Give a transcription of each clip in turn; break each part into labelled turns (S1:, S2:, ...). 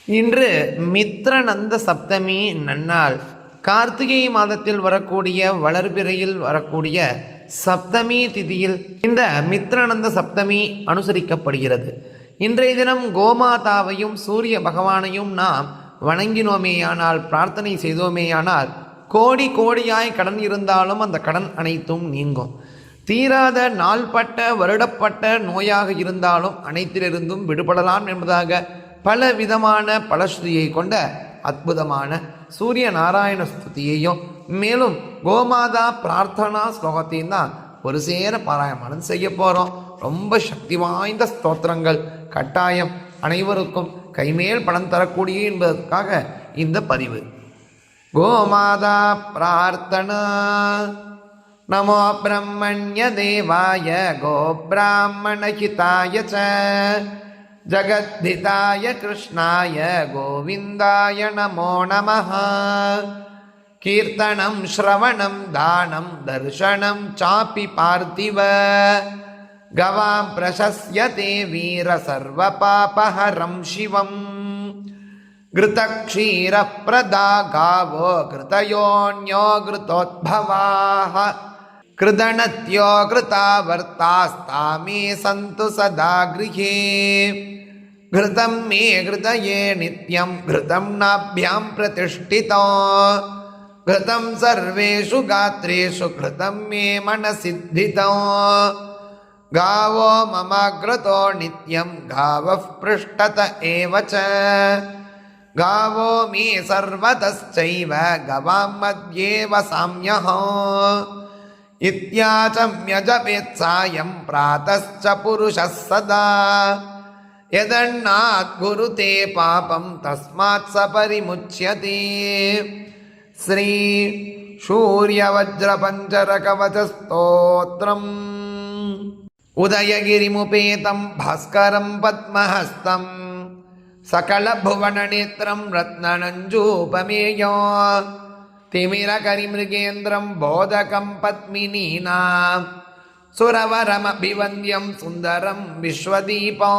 S1: இன்று மித்ரநந்த சப்தமி நன்னாள். கார்த்திகை மாதத்தில் வரக்கூடிய வளர்பிறையில் வரக்கூடிய சப்தமி திதியில் இந்த மித்ரநந்த சப்தமி அனுசரிக்கப்படுகிறது. இன்றைய தினம் கோமாதாவையும் சூரிய பகவானையும் நாம் வணங்கினோமேயானால், பிரார்த்தனை செய்தோமேயானால், கோடி கோடியாய் கடன் இருந்தாலும் அந்த கடன் அனைத்தும் நீங்கும். தீராத நாள்பட்ட வருடப்பட்ட நோயாக இருந்தாலும் அனைத்திலிருந்தும் விடுபடலாம் என்பதாக பல விதமான பலஸ்ருதியை கொண்ட அற்புதமான சூரிய நாராயண ஸ்துதியையும் மேலும் கோமாதா பிரார்த்தனா ஸ்லோகத்தையும் தான் ஒரு சேர பாராயணம் செய்ய போகிறோம். ரொம்ப சக்தி வாய்ந்த ஸ்தோத்திரங்கள் கட்டாயம் அனைவருக்கும் கைமேல் பணம் தரக்கூடிய என்பதற்காக இந்த பதிவு. கோமாதா பிரார்த்தனா. நமோ பிரம்மண்ய தேவாய கோபிராமணஹிதாய ச ஜகத்ஹிதாய கிருஷ்ணாய கோவிந்தாய நமோ நமः. கீர்த்தனம் ஸ்ரவணம் தானம் தர்சனம் சாபி பார்த்திவ கவாம் பிரசஸ்யதே வீர சர்வ பாபஹரம் சிவம். கிருதக்ஷீரப்ரதா காவோ கிருதயோன்யோ கிருதோத்பவாः கிருதனத்யோ கிருதாவர்த்தாஸ்தாமே சந்து சதா கிருஹே. கிருதம் மே கிருதயே நித்யம் கிருதம் நாப்யாம் பிரதிஷ்டிதோ கிருதம் சர்வேஷு காத்ரேஷு கிருதம் மே மனசித்திதோ. காவோ மம கிருதோ நித்யம் காவः பிருஷ்டத ஏவ ச காவோ மே சர்வதஸ்சைவ கவாம் மத்யேவ சாம்யஹ. இத்யாசம்ய ஜபேத் சாயம் பிராதஸ்ச புருஷः சதா யதன்னாத் குருதே பாபம் தஸ்மாத் ச பரிமுச்யதே. ஸ்ரீ சூர்யவஜ்ரபஞ்சரகவசஸ்தோத்ரம். உதயகிரிமுபேதம் பாஸ்கரம் பத்மஹஸ்தம் சகலபுவனநேத்ரம் ரத்னநஞ்சூபமேயோ திமிரகரிமிருகேந்திரம் போதகம் பத்மினீனாம் சுரவரமபிவந்தியம் சுந்தரம் விஸ்வதீபோ.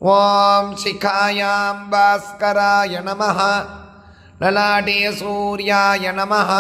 S1: ஓம் சிகாயாம் பாஸ்கராய நமः. லலாடே சூர்யாய நமः.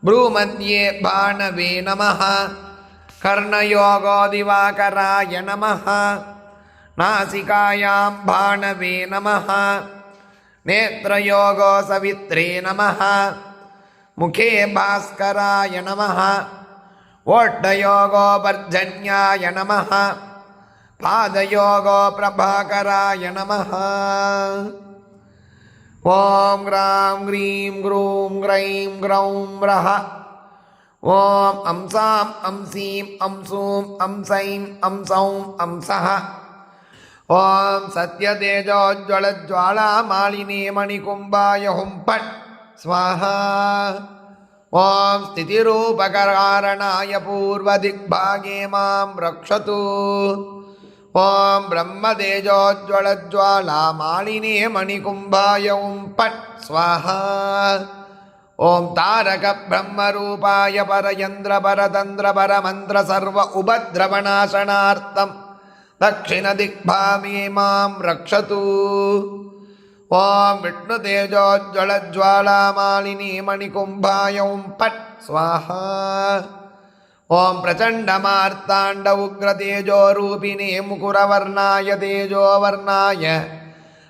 S1: ப்ரூமத்யே பாணவே நமः. கர்ணயோகோ திவாகராய நமः. நாசிகாயாம் பாணவே நமः. நேத்ரயோகோ சவித்ரே நமः. முகே பாஸ்கராய நமः. ஓட்டயோகோ பர்ஜன்யாய நமः. பாதயோகோ பிரபாகராய நமः. ஓம் க்ராம் க்ரீம் க்ரூம் க்ரைம் க்ரௌம் ரஹ. ஓம் அம்சாம் அம்சீம் அம்சூம் அம்சைம் அம்சௌம் அம்சஹ. ஓம் சத்யதேஜோஜ்வலஜ்வாலா மாலினே மணிகும்பாய ஹும் பட் ஸ்வாஹா. ஓம் ஸ்திதிரூபகராரணாய பூர்வதிக்பாகே மாம் ரக்ஷது. ஓம் பிரம்மதேஜோஜ்வலஜ்வாலா மாலினே மணிகும்பாய ஹும் பட் ஸ்வாஹா. ஓம் தாரக பிரம்மரூபாய பரயந்திர பரதந்திர பரமந்திர சர்வ உபத்ரவநாசனார்த்தம் தக்ஷிண திக்பாமே மாம் ரக்ஷது. ஓம் விஷ்ணு தேஜோஜ்வலஜ்வாலா மாலினி மணிகும்பாய ஹும் பட் ஸ்வாஹா. ஓம் பிரச்சண்ட மார்த்தாண்ட உக்ர தேஜோ ரூபிணே முகுரவர்ணாய தேஜோவர்ணாய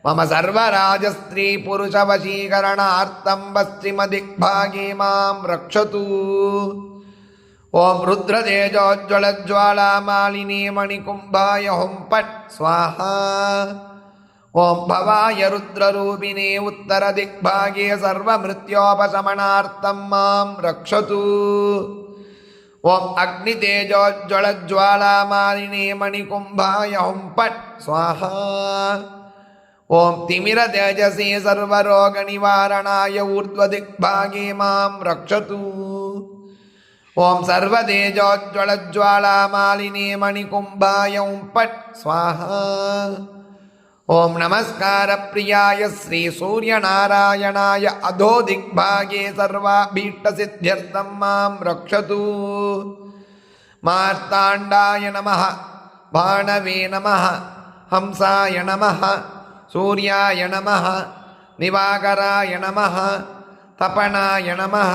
S1: மம சர்வராஜஸ்திரீ புருஷ வசீகரணார்த்தம் பஸ்திம திக்பாகே மாம் ரக்ஷது. ஓம் ருத்ரதேஜோஜ்வலஜ்வாலா மாலினே மணிகும்பாய ஹும் பட் ஸ்வாஹா. ஓம் பவாய ருத்ரரூபிணே உத்தர திக்பாகே சர்வமிருத்யோபசமனார்த்தம் மாம் ரக்ஷது. ஓம் அக்னிதேஜோஜ்வலஜ்வாலா மாலினே மணிகும்பாய ஹும் பட் ஸ்வாஹா. ஓம் திமிர தேஜசே சர்வரோக நிவாரணாய ஊர்த்வதிக்பாகே மாம் ரக்ஷது. ஓம் சர்வதேஜோஜ்வலஜ்வாலா மாலினே மணிகும்பாய ஹும் பட் ஸ்வாஹா. ஓம் நமஸ்கார பிரியாய ஸ்ரீ சூரியநாராயணாய அதோ திக்பாகே சர்வாபீஷ்ட சித்தியர்த்தம் மாம் ரக்ஷது. மார்த்தாண்டாய நமः. பாணவே நமः. ஹம்சாய நமः. सूर्याय नमः दिवाकराय नमः तपनाय नमः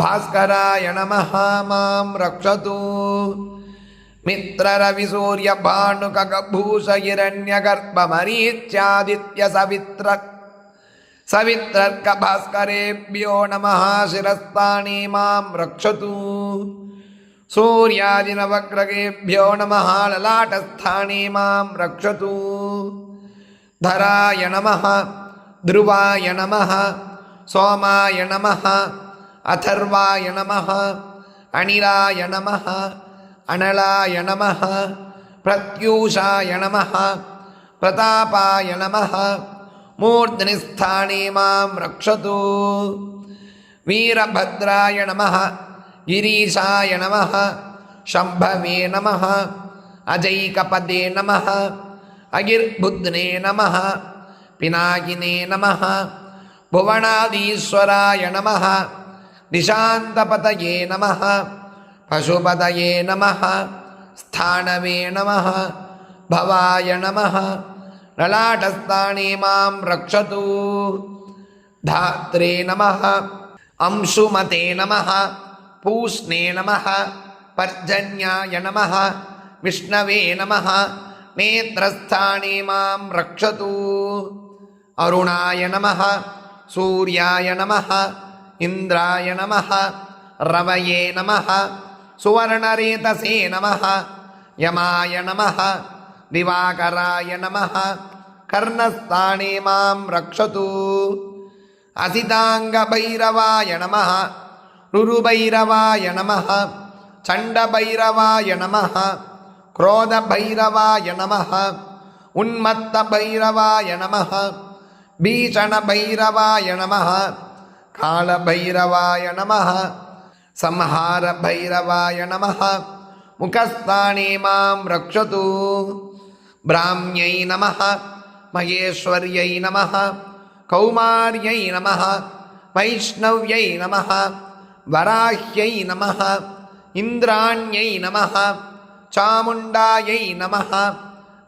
S1: भास्कराय नमः मां रक्षतु मित्ररविसूर्यभानुकगभूषहिरण्यगर्भमरीच्यादित्यसवित्रर्कभास्करेभ्यो नमः शिरस्तानि मां रक्षतु सूर्यादिनवग्रगेभ्यो नमः ललाटस्थानि मां रक्षतु धराय नमः ध्रुवाय नमः सोमाय नमः अथर्वाय नमः अनिलाय नमः अनलाय नमः प्रत्यूषाय नमः प्रतापाय नमः मूर्धनिस्थाने मां रक्षतु वीरभद्राय नमः गिरीशाय नमः शम्भवे नमः अजैकपदे नमः अगिर्बुध्ने नमः पिनाकिने नमः भुवनाधीश्वराय नमः दिशान्तपतये नमः पशुपतये नमः स्थानवे नमः भवाय नमः ललाटस्थाने मां रक्षतु धात्रे नमः अंशुमते नमः पूष्णे नमः पर्जन्याय नमः विष्णवे नमः नेत्रस्थाने मां रक्षतु अरुणाय नमः सूर्याय नमः इंद्राय नमः रवये नमः सुवर्णरेतसे नमः यमाय नमः दिवाकराय नमः कर्णस्थाने मां रक्षतु असितांगभैरवाय नमः रुरुभैरवाय नमः चण्डभैरवाय नमः क्रोधभैरवाय नमः उन्मत्तभैरवाय नमः भीषणभैरवाय नमः कालभैरवाय नमः संहारभैरवाय नमः मुखस्थाने मां रक्षतु ब्राह्म्यै नमः महेश्वर्यै नमः कौमार्यै नमः वैष्णव्यै नमः वराह्यै नमः इन्द्राण्यै नमः चामुण्डायै नमः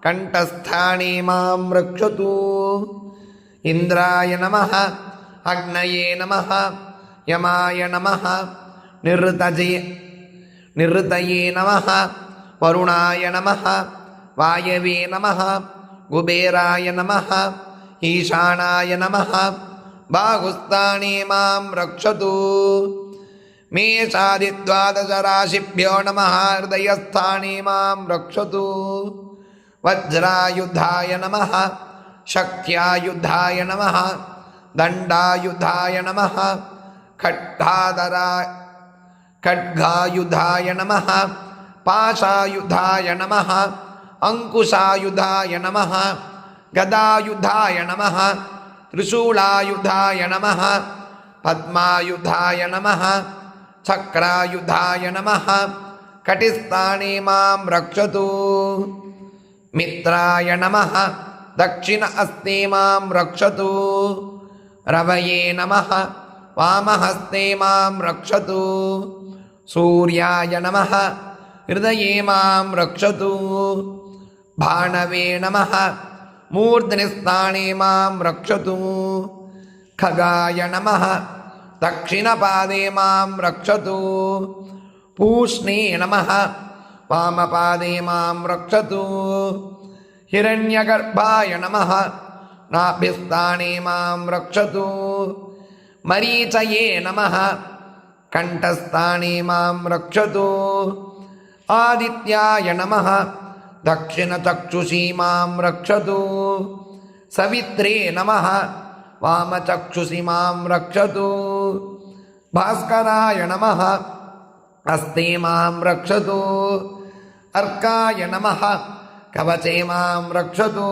S1: कंठस्थाने मां रक्षतु इन्द्राय नमः अग्नये नमः यमाय नमः निरृतये नमः वरुणाय नमः वायवे नमः कुबेराय नमः ईशानाय नमः बाहुस्थाने मां रक्षतु मेषादिद्वादशराशिभ्यो नमः हृदयस्थाने मां रक्षतु वज्रायुधाय नमः शक्त्यायुधाय नमः दण्डायुधाय नमः खड्गायुधाय नमः पाशायुधाय नमः अंकुशायुधाय नमः गदायुधाय नमः त्रिशूलायुधाय नमः पद्मायुधाय नमः चक्रायुधाय नमः कटिस्थाने मां रक्षतु मित्राय नमः दक्षिण हस्ते मां रक्षतु रवये नमः वामहस्ते मां रक्षतु सूर्याय नमः हृदये मां रक्षतु भाणवे नमः मूर्धनिस्थाने मां रक्षतु खगाय नमः दक्षिणपादे मां रक्षतु पूष्णे नमः वामपादे मां रक्षतु हिरण्यगर्भाय नमः नाभिस्थाने मां रक्षतु मरीचये नमः कंठस्थाने मां रक्षतु आदित्याय नमः दक्षिणचक्षुषी मां रक्षतु सवित्रे नमः वामचक्षुषी मां रक्षतु भास्कराय नमः हस्ते मां रक्षतु अर्काय नमः कवचे मां रक्षतु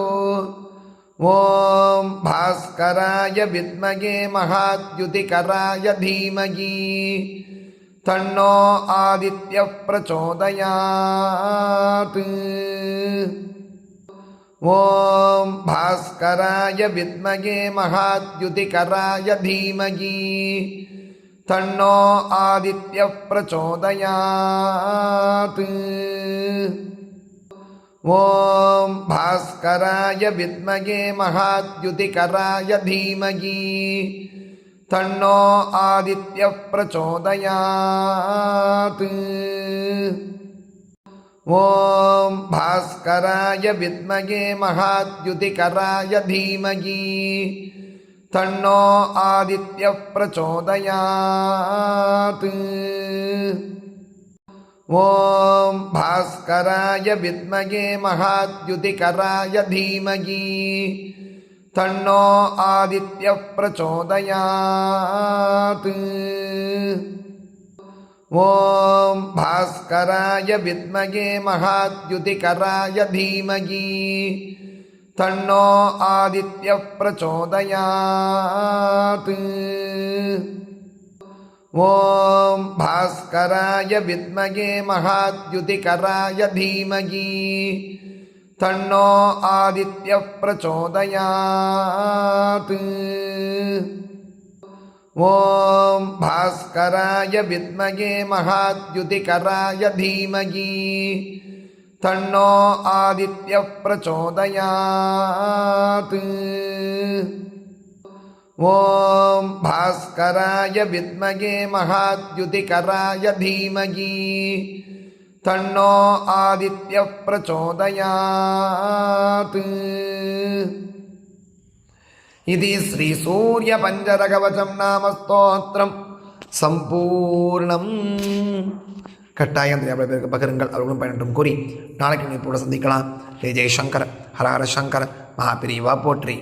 S1: ओम भास्कराय विद्महे महाद्युतिकराय धीमहि तन्नो आदित्यः प्रचोदयात्। ओम भास्कराय विद्महे महाद्युतिकराय धीमहि तन्नो आदित्यः प्रचोदयात्। ॐ भास्कराय विद्महे महाद्युतिकराय धीमहि तन्नो आदित्यः प्रचोदयात्। ॐ भास्कराय विद्महे महाद्युतिकराय धीमहि तन्नो आदित्यः प्रचोदयात्। ॐ भास्कराय विद्महे महाद्युतिकराय धीमहि तन्नो आदित्यः प्रचोदयात्। ॐ भास्कराय विद्महे महाद्युतिकराय धीमहि तन्नो आदित्यः प्रचोदयात्। ॐ भास्कराय विद्महे महाद्युतिकराय धीमहि तन्नो आदित्यः प्रचोदयात्। ॐ भास्कराय विद्महे महाद्युतिकराय धीमहि तन्नो आदित्यः प्रचोदयात्। ॐ भास्कराय विद्महे महाद्युतिकराय धीमहि तन्नो आदित्यः प्रचोदयात्। इति श्रीसूर्यपञ्चरकवचं नाम स्तोत्रं சம்பூர்ணம். கட்டாயம் நிறைய பேருக்கு பகிருங்கள், அவர்களும் பயனட்டும் கூறி நாளைக்கு நீ கூட சந்திக்கலாம். ஜெய் ஜெய் சங்கர, ஹர ஹர சங்கர, மகாபிரிவா போற்றி.